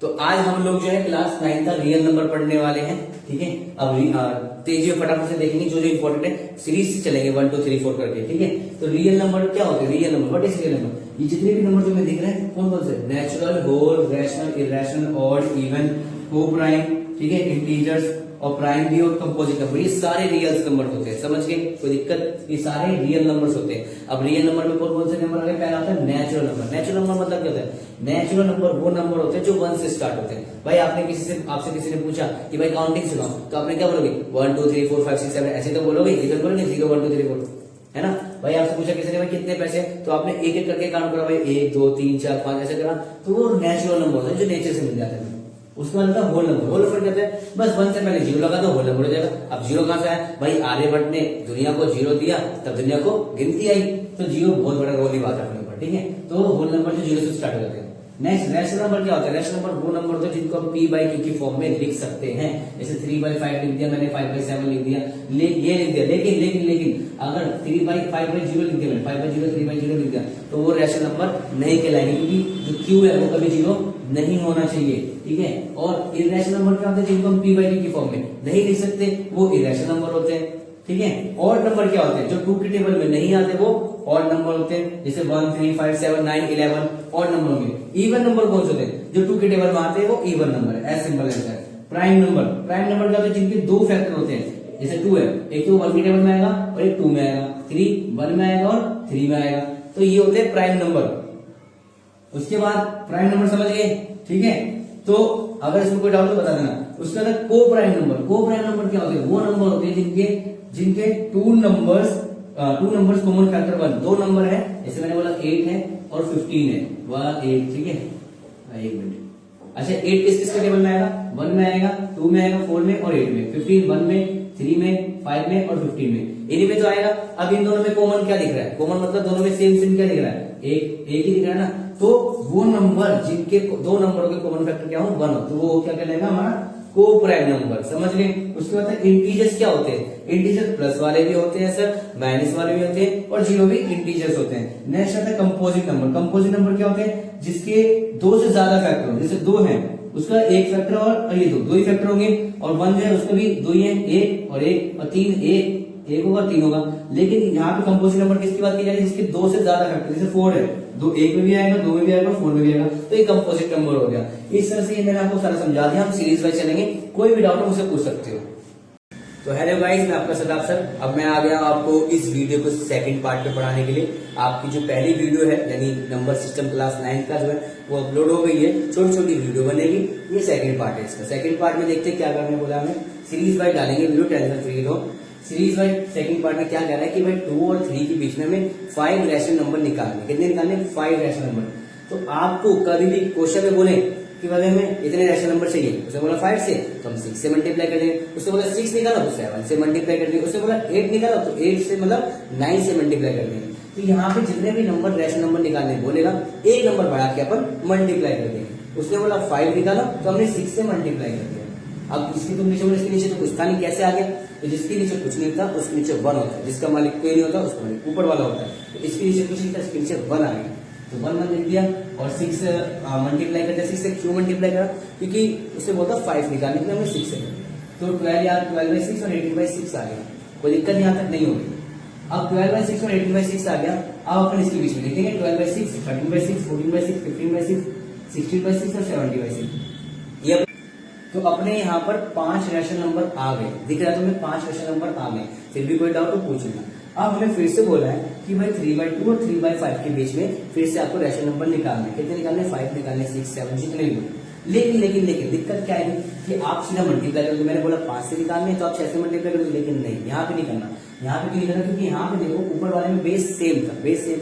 तो आज हम लोग जो है क्लास 9 का रियल नंबर पढ़ने वाले हैं। ठीक है, अब तेजी और फटाफट से देखेंगे जो जो इंपॉर्टेंट है, सीरीज से चलेंगे 1 2 3 4 करके। ठीक है, तो रियल नंबर क्या होते हैं? Real number, what is real number? ये जितने भी नंबर जो दिख रहे हैं कौन कौन से? Natural, whole, rational, irrational, odd, even, coprime, ठीक है, इंटीजर्स और प्राइम भी और कंपोजिट नंबर, ये सारे रियल नंबर होते हैं। समझ गए? कोई दिक्कत? ये सारे रियल नंबर्स होते हैं। अब रियल नंबर में कौन कौन से नंबर आ गए? पहला होता है नेचुरल नंबर। नेचुरल नंबर मतलब क्या होता है? नेचुरल नंबर वो नंबर होते हैं जो 1 से स्टार्ट होते हैं। भाई आपसे किसी ने पूछा कि भाई काउंटिंग सुनाओ, तो आपने क्या बोलोगे? 1 2 3 4 5 6 7 ऐसे तो बोलोगे, इधर बोलोगे 0 1 2 3 4, है ना? भाई आपसे पूछा किसी ने भाई कितने पैसे, तो आपने एक एक करके काउंट करा, भाई 1 2 3 4 5 ऐसे करा, तो वो नेचुरल नंबर होता है जो नेचर से मिल जाता है। उसका मतलब होल नंबर। होल नंबर कहते हैं बस 1 से पहले 0 लगा तो होल नंबर हो जाएगा। अब 0 कहां से आया? भाई आर्यभट्ट ने दुनिया को 0 दिया, तब दुनिया को गिनती आई, तो 0 बहुत बड़ा रोल निभाता है अपने ऊपर। ठीक है, तो होल नंबर जो 0 से स्टार्ट हो जाते हैं। नेक्स्ट रैशनल नंबर क्या होता है? रैशनल नंबर वो नंबर होता है जिनको हम p/q की फॉर्म में लिख सकते हैं। जैसे 3/5 लिख दिया मैंने, 5/7 लिख दिया, ये लिख दिया। लेकिन अगर 3/5/0 लिख दिया मैंने, 5/0 3/0 लिख दिया, तो वो रैशनल नंबर नहीं कहलाएंगे, क्योंकि जो q है वो कभी 0 नहीं होना चाहिए। ठीक है, और इरेशनल नंबर क्या होते हैं जिनको हम p/q की फॉर्म में नहीं लिख सकते, वो इरेशनल नंबर होते हैं। ठीक है, ऑड नंबर क्या होते हैं? जो 2 के टेबल में नहीं आते वो ऑड नंबर होते हैं। जैसे 1 3 5 7 9 11 ऑड नंबर होंगे। इवन नंबर कौन से होते हैं? जो 2 के टेबल में आते हैं वो इवन नंबर है। As simple as that. Prime number क्या होते हैं? जिनके 2 फैक्टर होते हैं। जैसे 2 है, एक तो 1 के टेबल में आएगा और एक 2 में आएगा, 3 1 में आएगा और 3 में आएगा, तो ये होते हैं प्राइम नंबर। उसके बाद प्राइम नंबर समझ गए? ठीक है, तो अगर इसमें कोई डाउट तो बता देना। उसके बाद को प्राइम नंबर। को प्राइम नंबर क्या होते हैं? वो नंबर होते हैं जिनके 2 नंबर्स कॉमन फैक्टर 1, 2 नंबर है, जैसे मैंने बोला 8 है और 15 है, 1 8। ठीक है, एक मिनट। अच्छा, 8 किसके टेबल में आएगा? 1 में आएगा, 2 में आएगा, 4 में और 8 में। 15 1 में, 3 में, 5 में और 15 में, इन्हीं में तो आएगा। अब इन दोनों में कॉमन क्या दिख रहा है? कॉमन मतलब दोनों में सेम क्या दिख रहा है? एक ही दिख रहा है ना। तो वो नंबर जिनके 2 नंबरों के कॉमन फैक्टर क्या हो? 1 हो, तो वो क्या कहलाएगा? हमारा को प्राइम नंबर। समझ गए? उसके बाद इंटीजर्स क्या होते हैं? इंटीजर प्लस वाले भी होते हैं सर, माइनस वाले भी होते हैं और 0 भी इंटीजर्स होते हैं। नेक्स्ट आता है कंपोजिट नंबर। कंपोजिट नंबर क्या होते हैं? जिसके 2 से ज्यादा फैक्टर हो। जैसे 2 है, उसका एक फैक्टर और ये 2 ही फैक्टर होंगे, और 1 जो है उसका भी 2 ही है, 1 और 1 और 3, 1 होगा 3 होगा। लेकिन यहाँ पे कंपोजिट नंबर किसकी बात की जा रही है? जिसके 2 से ज्यादा फैक्टर। जैसे 4 है, 2 1 में भी आएगा, 2 में भी आएगा, 4 में भी आएगा, तो ये कंपोजिट नंबर हो गया। इस तरह से ये मैंने आपको सारा समझा दिया। हम सीरीज वाइज चलेंगे, कोई भी डाउट हो मुझसे पूछ सकते हो। तो हेलो गाइस, मैं आपका सदाब सर। अब मैं आ गया आपको इस वीडियो को सेकंड पार्ट में पढ़ाने के लिए। आपकी जो पहली वीडियो है यानी नंबर सिस्टम क्लास 9 का जो है वो अपलोड हो गई है, छोटी वीडियो बनेगी। ये सेकंड पार्ट है इसका। सेकंड पार्ट में देखते हैं क्या करने बोला हमें। सीरीज वाइज डालेंगे वीडियो, टेंशन फ्री रहो। सीरीज वाइज सेकंड पार्ट में क्या कह रहा है कि भाई 2 और 3 के बीच में हमें 5 रैशनल नंबर निकालने। कितने निकालने? 5 रैशनल नंबर। तो आपको कभी भी क्वेश्चन में बोले कि भाई हमें इतने रैशनल नंबर चाहिए, उसने बोला 5 से, तो हम 6 से मल्टीप्लाई कर देंगे। उसने बोला 6 निकालो तो 7 से मल्टीप्लाई कर देंगे। उसने बोला 8 निकालो तो 8 से मतलब 9 से मल्टीप्लाई कर देंगे। तो यहाँ पे जितने भी नंबर रैशनल नंबर निकालने बोलेगा, एक नंबर बढ़ा के अपन मल्टीप्लाई कर देंगे। उसने बोला 5 निकालो, तो हमने 6 से मल्टीप्लाई कर दिया। अब इसकी तुम नीचे, इसके नीचे तो कुछ था नहीं, कैसे आ गया? तो जिसके नीचे कुछ नहीं था उसके नीचे 1 होता है, जिसका मालिक कोई नहीं होता उसका मालिक ऊपर वाला होता है। तो इसके नीचे कुछ नहीं था, इसके नीचे 1 आ गया, तो 1 लिख दिया। और 6 मल्टीप्लाई कर दिया। 6 से क्यों मल्टीप्लाई करा? क्योंकि उससे बोलता 5 निकालने के लिए हमने 6 से, तो 12/6 और 18/6 आ गया। कोई दिक्कत यहाँ तक नहीं होगी। अब 12/6 और 18/6 आ गया। अब अपन इसके बीच में लिखेंगे 12/6, 13/6, 14/6, 15/6, 16/6 और 70/6। ये तो अपने यहाँ पर 5 रैशनल नंबर आ गए। दिख रहा है तुम्हें? 5 रैशनल नंबर आ गए। फिर भी कोई डाउट तो पूछना। अब हमें फिर से बोला है कि भाई 3/2 और 3/5 के बीच में फिर से आपको रैशनल नंबर निकालने। कितने निकालने? 5 निकालने, 6 7 जितने भी हो। लेकिन दिक्कत क्या है कि आप सीधा मल्टीप्लाई करोगे। मैंने बोला 5 से निकालने, तो आप 6 से मल्टीप्लाई करोगे, लेकिन नहीं, यहाँ पे नहीं करना। यहाँ पे क्यों नहीं करना? क्योंकि यहाँ पे देखो ऊपर वाले में बेस सेम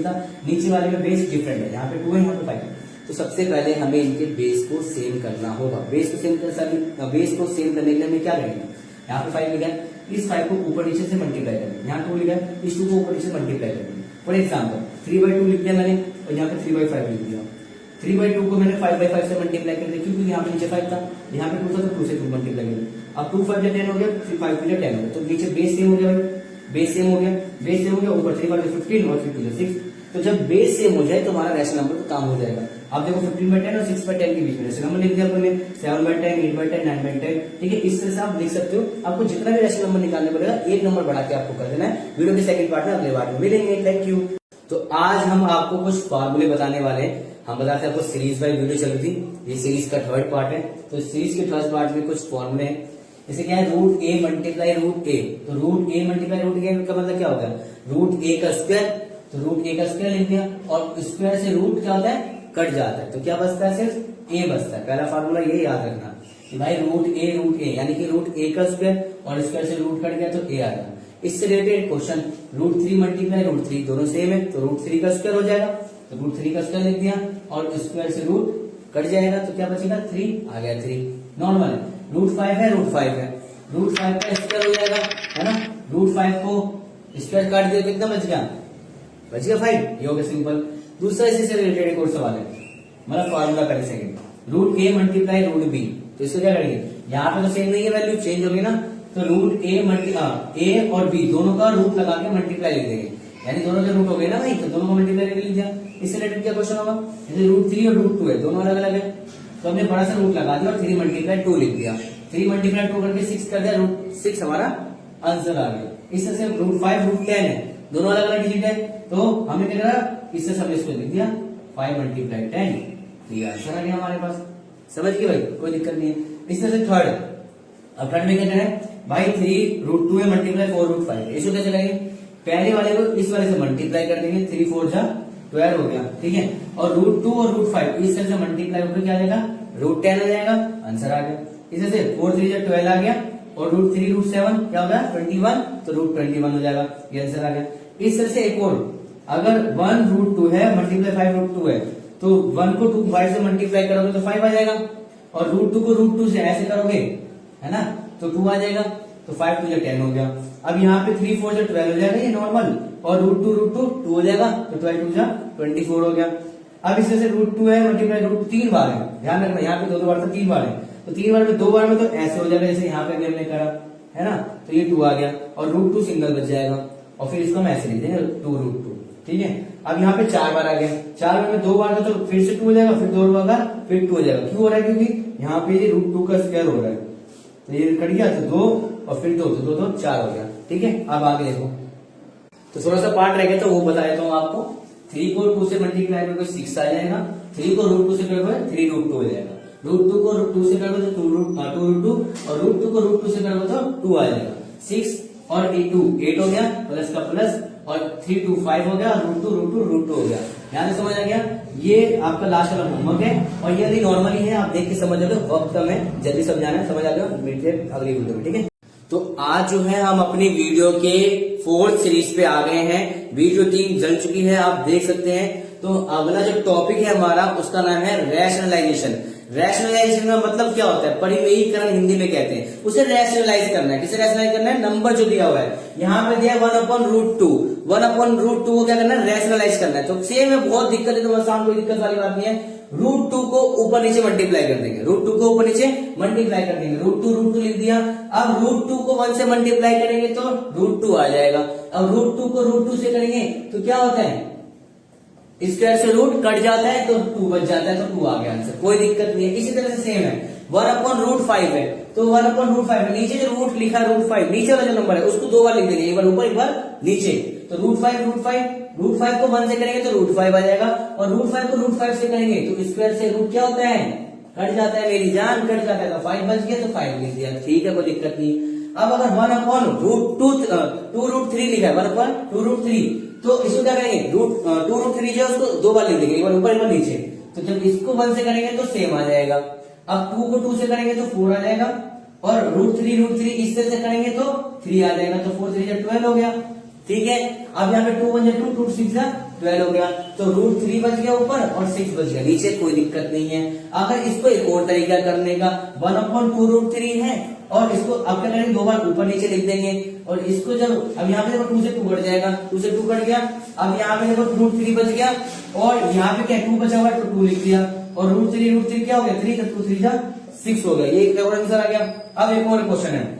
था, नीचे वाले में बेस डिफरेंट है। यहाँ पे 2 है, यहाँ पे 5 है। तो सबसे पहले हमें इनके बेस को सेम करना होगा। बेस को सेम करने के लिए हमें क्या करेंगे? यहाँ पे 5 लिखा है, इस 5 को ऊपर नीचे से मल्टीप्लाई करेंगे। यहाँ 2 लिखा है, इस 2 को ऊपर नीचे मल्टीप्लाई करेंगे। फॉर एग्जाम्पल 3/2 लिख दिया मैंने और यहाँ पे 3/5 लिख दिया। 3/2 को मैंने 5/5 से मल्टीप्लाई कर दिया, क्योंकि यहाँ पे नीचे 5 था, यहाँ पे 2 था, तो 2 से 2 मल्टीप्लाई कर दिया। अब 2 5 10 हो गया, 3 5 10 हो गया, तो नीचे बेस सेम हो गया। बेस सेम हो गया, ऊपर 3 5 15 और 3 2 6। तो जब बेस सेम हो जाए तो हमारा रैशनल नंबर का काम हो जाएगा। अब देखो 15/10 और 6/10 के बीच में जैसे नंबर लिख दिया अपने 7/10, 8/10, 9/10, ठीक है। इस तरह से आप लिख सकते हो। आपको जितना भी रेशनल नंबर निकालने पड़ेगा एक नंबर बढ़ा के आपको कर देना है। वीडियो के सेकंड पार्ट में अगले पार्ट में मिलेंगे। Thank you. तो आज हम आपको कुछ फॉर्मूले बताने वाले हैं। हम बताते हैं आपको सीरीज बाय वीडियो चल रही थी, ये सीरीज का थर्ड पार्ट है। तो सीरीज के थर्ड पार्ट में कुछ फॉर्मूले हैं। जैसे क्या है, रूट ए मल्टीप्लाई रूट ए। तो रूट ए मल्टीप्लाई रूट ए का मतलब क्या होता है, रूट ए का स्क्वायर। तो रूट ए का स्क्वायर लिख दिया और स्क्वायर से रूट क्या होता है, कट जाता है। तो क्या बचता है, सिर्फ ए बचता है। पहला फॉर्मूला ये याद रखना कि भाई रूट ए यानी कि रूट ए का स्क्वायर और स्क्वायर से रूट कट गया तो ए आ गया। इससे related question root 3 multiply root 3 दोनों सेम है, तो रूट 3 का स्क्वायर हो जाएगा। तो रूट 3 का स्क्वायर लिख दिया और स्क्वायर से रूट कट जाएगा तो क्या बचेगा, 3 आ गया। 3 नॉर्मल है। रूट 5 है, रूट 5 है, रूट 5 का स्क्वायर हो जाएगा, है ना। रूट 5 को स्क्वायर काट दिया तो कितना बच गया, 5। ये हो गया सिंपल। दूसरा इसी से रिलेटेड एक और सवाल है, मतलब फॉर्मूला करें second. Root A multiply root B. तो इसको क्या करेंगे, यहाँ पे तो सेम नहीं है, वैल्यू चेंज होगी ना। तो रूट ए और बी दोनों का रूट लगा के मल्टीप्लाई लिख देंगे, यानी दोनों के रूट हो गए ना भाई, तो दोनों का मल्टीप्लाई लिख दिया। इससे रिलेटेड क्या क्वेश्चन होगा, जैसे रूट 3 और रूट 2 है, दोनों अलग अलग है, तो हमने बड़ा सा रूट लगा दिया और 3 मल्टीप्लाई 2 लिख दिया। 3 मल्टीप्लाई 2 करके 6 कर दिया, रूट 6 हमारा आंसर आ गया। इस तरह से रूट 5 रूट 10 है, दोनों अलग अलग डिजिट है, तो हमने क्या करा, इससे सब इसको लिख दिया 5 मल्टीप्लाई 10, ये आंसर आ गया हमारे पास। समझ गए भाई, कोई दिक्कत नहीं है। इस तरह से थर्ड, अब थर्ड में क्या करना है भाई, 3 रूट 2 है मल्टीप्लाई 4 रूट 5। इसको कैसे करेंगे, पहले वाले को इस वाले से मल्टीप्लाई कर देंगे, 3 4 जा 12 हो गया, ठीक है। और रूट 2 और रूट 5 इस तरह से मल्टीप्लाई होकर क्या आ जाएगा, रूट 10 आ जाएगा, आंसर आ गया। इस तरह से 4 3 जा 12 आ गया और रूट 3 रूट 7 क्या होगा 21, तो रूट 21 हो जाएगा, ये आंसर आ गया। इस तरह से एक और, अगर 1 रूट 2 है मल्टीप्लाई 5 रूट 2 है, तो 1 को 2 5 से मल्टीप्लाई करोगे तो 5 आ जाएगा, और रूट 2 को रूट 2 से ऐसे करोगे, है ना, तो 2 आ जाएगा, तो 5 2 10 हो गया। अब यहाँ पे 3 4 से 12 हो जाएगा, ये नॉर्मल, और रूट 2 हो जाएगा, तो 12 2 24 हो गया। अब इस तरह से रूट 2 है मल्टीप्लाई रूट 3 बार है, ध्यान रखना, यहाँ पे 2 बार था, 3 बार है, तो 3 बार में 2 बार में तो ऐसे हो जाएगा जैसे यहाँ पे हमने करा, है ना। तो ये 2 आ गया और रूट 2 सिंगल बच जाएगा, और फिर इसको हम ऐसे लिख देंगे 2 रूट 2, ठीक है। अब यहाँ पे 4 बार आ गया, 4 बार में 2 बार तो फिर से 2 हो जाएगा, फिर 2 होगा, फिर 2 हो जाएगा। क्यों हो रहा है, क्योंकि यहाँ पे ये रूट 2 का स्क्वायर हो रहा है, तो ये कट गया, तो 2 और फिर 2 तो 2 4 हो गया, ठीक है। अब आगे देखो, तो थोड़ा सा पार्ट रह गया, तो वो बता देता हूँ आपको। 3 को 2 से मल्टीप्लाई करोगे 6 आ जाएगा, 3 को रूट 2 से करोगे 3 रूट 2 हो जाएगा, रूट 2 को रूट 2 से करोगे तो 2 रूट 2, और रूट 2 को रूट 2 से करोगे तो 2 आ जाएगा। 6 और 2 8 हो गया, प्लस का प्लस, और 3 2 5 हो गया, रूट 2 हो गया। ध्यान से समझ आ गया, ये आपका लास्ट वाला होमवर्क है, और ये अभी नॉर्मली है, आप देख के समझ लो, वक्त कम है, जल्दी समझाना है, समझ आ गया, मिलते हैं अगली वीडियो में, ठीक है। तो आज जो है हम अपनी वीडियो के 4th सीरीज पे आ गए हैं, वीडियो 3 जल चुकी है, आप देख सकते हैं। तो अगला जो टॉपिक है हमारा, उसका नाम है रैशनलाइजेशन। रैशनलाइजेशन का मतलब क्या होता है, परिमेयीकरण हिंदी में कहते हैं, उसे रैशनलाइज करना है। किसे रैशनलाइज करना है, नंबर जो दिया हुआ है, यहाँ पे दिया 1/√2, 1/√2 को क्या करना है, रैशनलाइज करना है। तो सेम है, बहुत दिक्कत है, तो आसान, कोई दिक्कत वाली बात नहीं है। √2 को ऊपर नीचे मल्टीप्लाई कर देंगे, √2 को ऊपर नीचे मल्टीप्लाई कर देंगे, √2 लिख दिया। अब √2 को 1 से मल्टीप्लाई करेंगे तो √2 आ जाएगा। अब √2 को √2 से करेंगे तो क्या होता है, स्क्वायर से रूट कट जाता है, तो 2 बच जाता है, तो 2 आ गया आंसर, कोई दिक्कत नहीं है। इसी तरह से सेम है, 1/√5 है, तो 1/√5 नीचे जो रूट लिखा है √5, नीचे वाला जो नंबर है उसको 2 बार लिख देंगे, एक बार ऊपर एक बार नीचे। तो √5 को 1 से करेंगे तो √5 आ जाएगा, और √5 को √5 से करेंगे तो स्क्वायर से रूट क्या होता है, कट जाता है, मेरी जान कट जाता है, तो 5 बच गया, तो 5 लिख दिया, ठीक है, कोई दिक्कत नहीं। अब अगर 1/2√3 लिखा है, 1/2√3, तो इसको क्या करेंगे, 2√3 जो उसको 2 बार लिख देंगे, एक बार ऊपर एक बार नीचे। तो जब इसको 1 से करेंगे तो सेम आ जाएगा। अब 2 को 2 से करेंगे तो 4 आ जाएगा, और √3 इस तरह से करेंगे तो 3 आ जाएगा, तो 4 3 12 हो गया, ठीक है। अब यहाँ पे 2 1 2 2 6 12 हो गया, तो √3 बच गया ऊपर और 6 बच गया नीचे, कोई दिक्कत नहीं है। अगर इसको एक और तरीका करने का, 1/2√3 है, और इसको अब क्या करेंगे, 2 बार ऊपर नीचे लिख देंगे, और इसको जब, अब यहाँ पे देखो 2 से 2 कट जाएगा, 2 से 2 कट गया। अब यहाँ पे देखो √3 बच गया, और यहाँ पे क्या 2 बचा हुआ है, तो 2 लिख दिया, और √3 क्या हो गया, 3 तो 2 3 6 हो गया, ये एक और आंसर आ गया। अब एक और क्वेश्चन है,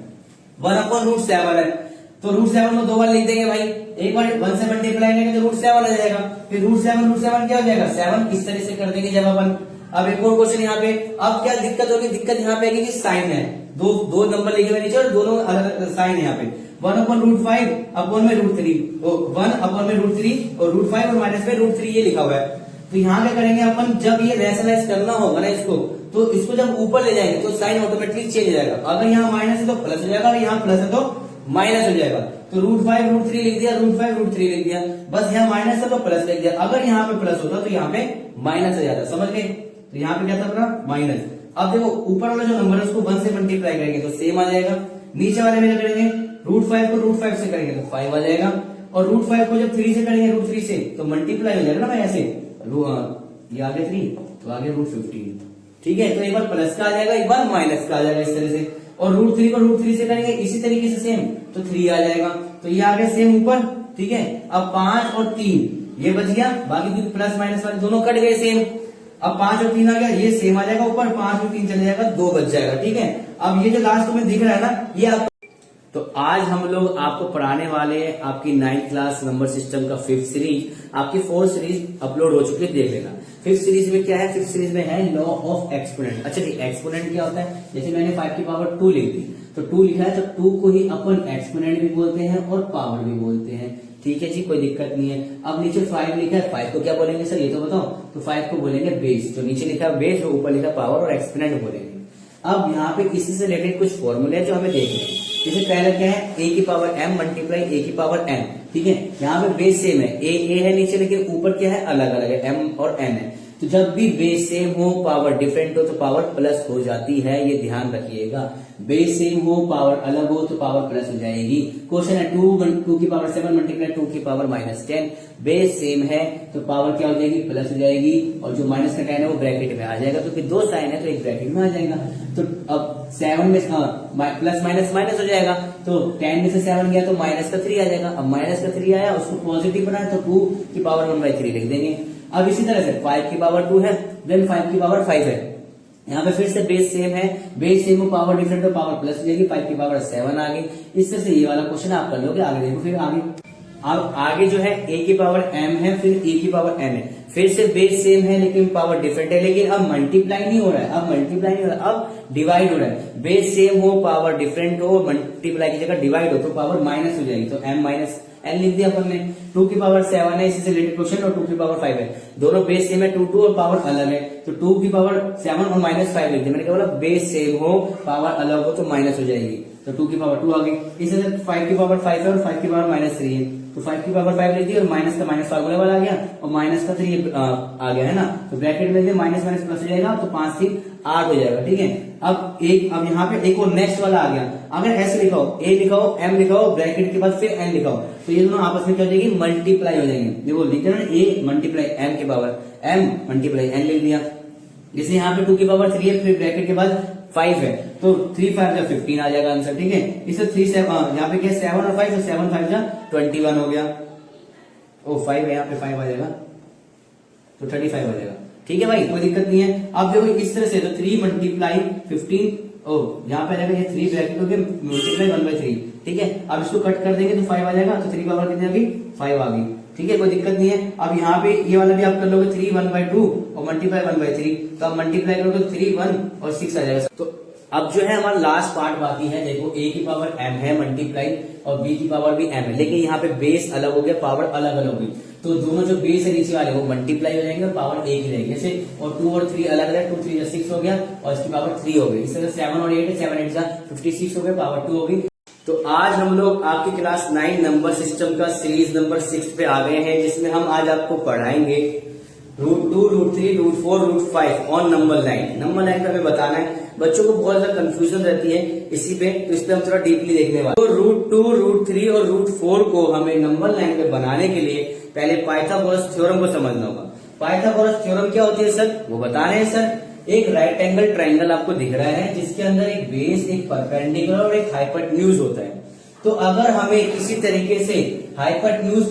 1/√7 है, तो √7 को 2 बार लिख देंगे भाई, एक बार 1 से मल्टीप्लाई करेंगे तो √7 आ जाएगा, फिर √7 क्या हो जाएगा 7, इस तरह से कर देंगे जब अपन। अब एक और क्वेश्चन यहाँ पे, अब क्या दिक्कत होगी, दिक्कत यहाँ पे आएगी कि साइन है, दो नंबर लिखे हुए नीचे और दोनों अलग अलग साइन है यहाँ पे, 1/√5 अपॉन में √3, 1 अपॉन में √3 और √5 और माइनस में √3 ये लिखा हुआ है। तो यहाँ क्या करेंगे अपन, जब ये रैशनलाइज करना होगा ना इसको, तो इसको जब ऊपर ले जाएंगे तो साइन ऑटोमेटिकली चेंज हो जाएगा, अगर यहाँ माइनस है तो प्लस हो जाएगा, और यहाँ प्लस है तो माइनस हो जाएगा। तो √5 √3 लिख दिया, √5 √3 लिख दिया, बस यहाँ माइनस है तो प्लस लिख दिया, अगर यहाँ पे प्लस होता तो यहाँ पे माइनस हो जाता, समझ गए। तो यहाँ पे क्या था अपना माइनस। अब देखो ऊपर वाला जो नंबर है उसको 1 से मल्टीप्लाई करेंगे तो सेम आ जाएगा, नीचे वाले में क्या करेंगे, √5 को √5 से करेंगे तो 5 आ जाएगा, और √5 को जब 3 से करेंगे √3 से तो मल्टीप्लाई हो जाएगा ना भाई ऐसे, ये आगे 3 तो आगे √15, ठीक है। तो एक बार प्लस का आ जाएगा, एक बार माइनस का आ जाएगा इस तरह से, और √3 को √3 से करेंगे इसी तरीके से सेम, तो 3 आ जाएगा, तो ये आ गया सेम ऊपर, ठीक है। अब 5 और 3 ये बच गया, बाकी प्लस माइनस वाले दोनों कट गए सेम, अब 5 और 3 आ गया, ये सेम आ जाएगा ऊपर, 5 और 3 चले जाएगा, 2 बच जाएगा, ठीक है। अब ये जो लास्ट में दिख रहा है ना ये आप, तो आज हम लोग आपको पढ़ाने वाले हैं आपकी 9th क्लास नंबर सिस्टम का 5th सीरीज, आपकी 4th सीरीज अपलोड हो चुकी है, देख लेना। 5th सीरीज में क्या है, 5th सीरीज में है लॉ ऑफ एक्सपोनेंट। अच्छा जी, एक्सपोनेंट क्या होता है, जैसे मैंने 5 की पावर 2 लिख दी, तो 2 लिखा है तो 2 को ही अपन एक्सपोनेंट भी बोलते हैं और पावर भी बोलते हैं, ठीक है जी, कोई दिक्कत नहीं है। अब नीचे 5 लिखा है, 5 को क्या बोलेंगे सर ये तो बताओ, तो 5 को बोलेंगे बेस, जो नीचे लिखा है बेस, जो ऊपर लिखा पावर और एक्सपोनेंट बोलेंगे। अब यहाँ पे इसी से रिलेटेड कुछ फॉर्मूले जो हमें देखने हैं, जैसे पहले क्या है, a की पावर m मल्टीप्लाई a की पावर n, ठीक है। यहाँ पे बेस सेम है, a है नीचे, लेकिन ऊपर क्या है अलग अलग है, m और n है। तो जब भी बेस सेम हो पावर डिफरेंट हो तो पावर प्लस हो जाती है, ये ध्यान रखिएगा। बेस सेम हो पावर अलग हो तो पावर प्लस हो जाएगी। क्वेश्चन है 2 की पावर 7 मल्टीप्लाई 2 की पावर -10, बेस सेम है तो पावर क्या हो जाएगी, प्लस हो जाएगी, और जो माइनस का 10 है वो ब्रैकेट में आ जाएगा, क्योंकि दो साइन है तो एक ब्रैकेट में आ जाएगा। तो अब 7 में प्लस माइनस माइनस हो जाएगा, तो 10 में से 7 गया तो माइनस का 3 आ जाएगा। अब माइनस का 3 आया, उसको पॉजिटिव बनाया तो 2 की पावर 1/3 लिख देंगे। अब इसी तरह से 5 की पावर 2 है, देन 5 की पावर 5 है, यहाँ पे फिर से बेस सेम है, बेस सेम हो पावर डिफरेंट हो पावर प्लस हो जाएगी, 5 की पावर 7 आ गई। इस तरह से ये वाला क्वेश्चन आप कर लोगे। आगे देखो, फिर आगे जो है a की पावर m है, फिर a की पावर n है, फिर से बेस सेम है लेकिन पावर डिफरेंट है, लेकिन अब मल्टीप्लाई नहीं हो रहा है, अब डिवाइड हो रहा है। बेस सेम हो पावर डिफरेंट हो, मल्टीप्लाई की जगह डिवाइड हो तो पावर माइनस हो जाएगी, तो m माइनस n लिख दिया अपन ने। 2 की पावर 7 है, इसी से रिलेटेड क्वेश्चन, और 2 की पावर 5 है, दोनों बेस सेम है, 2 और पावर अलग है, तो 2 की पावर 7 और -5 लिख दिया। मैंने क्या बोला, बेस सेम हो पावर अलग हो तो माइनस हो जाएगी, तो 2 की पावर 2 आ गई। इसी से 5 की पावर 5 है और 5 की पावर -3 है, तो 5 की पावर 5 लिख दी, और माइनस का माइनस फार्मूला वाला आ गया, और माइनस का 3 आ गया है ना, तो ब्रैकेट में माइनस माइनस प्लस हो जाएगा, तो 5 से 8 हो जाएगा, ठीक है। अब यहाँ पे एक और नेक्स्ट वाला आ गया, अगर ऐसे लिखा हो, a लिखा हो, m लिखा हो, ब्रैकेट के बाद फिर n लिखा हो, तो ये दोनों आपस में क्या हो जाएगी, मल्टीप्लाई हो जाएंगे। देखो लिखे ना, a मल्टीप्लाई m की पावर m मल्टीप्लाई n लिख दिया। जैसे यहाँ पे 2 की पावर 3 है, फिर ब्रैकेट के बाद 5 है, तो 3 5 जा 15 आ जाएगा आंसर, ठीक है। इसे 3 7 यहाँ पे क्या 7 और 5, तो 7 5 जा 21 हो गया, ओ 5 है यहाँ पे 5 आ जाएगा, तो 35 आ जाएगा, ठीक है भाई, कोई दिक्कत नहीं है। अब देखो इस तरह से, तो 3 मल्टीप्लाई 15, ओ यहाँ पे आ जाएगा ये 3 ब्रैकेट हो गया मल्टीप्लाई 1/3, ठीक है। अब इसको कट कर देंगे तो 5 आ जाएगा, तो 3 पावर कितनी आ गई, 5 आ गई, ठीक है, कोई दिक्कत नहीं है। अब यहाँ पे ये वाला भी आप कर लोगे, 3 1/2 और मल्टीप्लाई 1/3, तो आप मल्टीप्लाई करोगे तो 3 1 और 6 आ जाएगा। तो अब जो है हमारा लास्ट पार्ट बाकी है, देखो a की पावर m है मल्टीप्लाई, और b की पावर भी m है, लेकिन यहाँ पे बेस अलग हो गया, पावर अलग अलग हो गई, तो दोनों जो बेस है नीचे वाले वो मल्टीप्लाई हो जाएंगे और पावर एक ही रहेगी। जैसे और 2 और 3 अलग अलग, 2 3 6 हो गया, और इसकी पावर 3 हो गई। इस तरह 7 और 8 है, 7 8 जा 56 हो गया, पावर 2 हो गई। तो आज हम लोग आपकी क्लास 9 नंबर सिस्टम का सीरीज नंबर 6 पे आ गए हैं, जिसमें हम आज आपको पढ़ाएंगे √2 √3 √4 √5 on number line. Number line पे हमें बताना है, बच्चों को बहुत ज्यादा कंफ्यूजन रहती है इसी पे, तो इस पे हम थोड़ा डीपली देखने वाले। तो √2 √3 और √4 को हमें नंबर लाइन पे बनाने के लिए पहले पाइथागोरस थ्योरम को समझना होगा। पाइथागोरस थ्योरम क्या होती है सर, वो बता रहे हैं सर। एक राइट एंगल ट्राइंगल आपको दिख रहा है, जिसके अंदर एक बेस, एक परपेंडिकुलर और एक हाइपोटेन्यूज होता है। तो अगर हमें किसी तरीके से हाइपोटेन्यूज,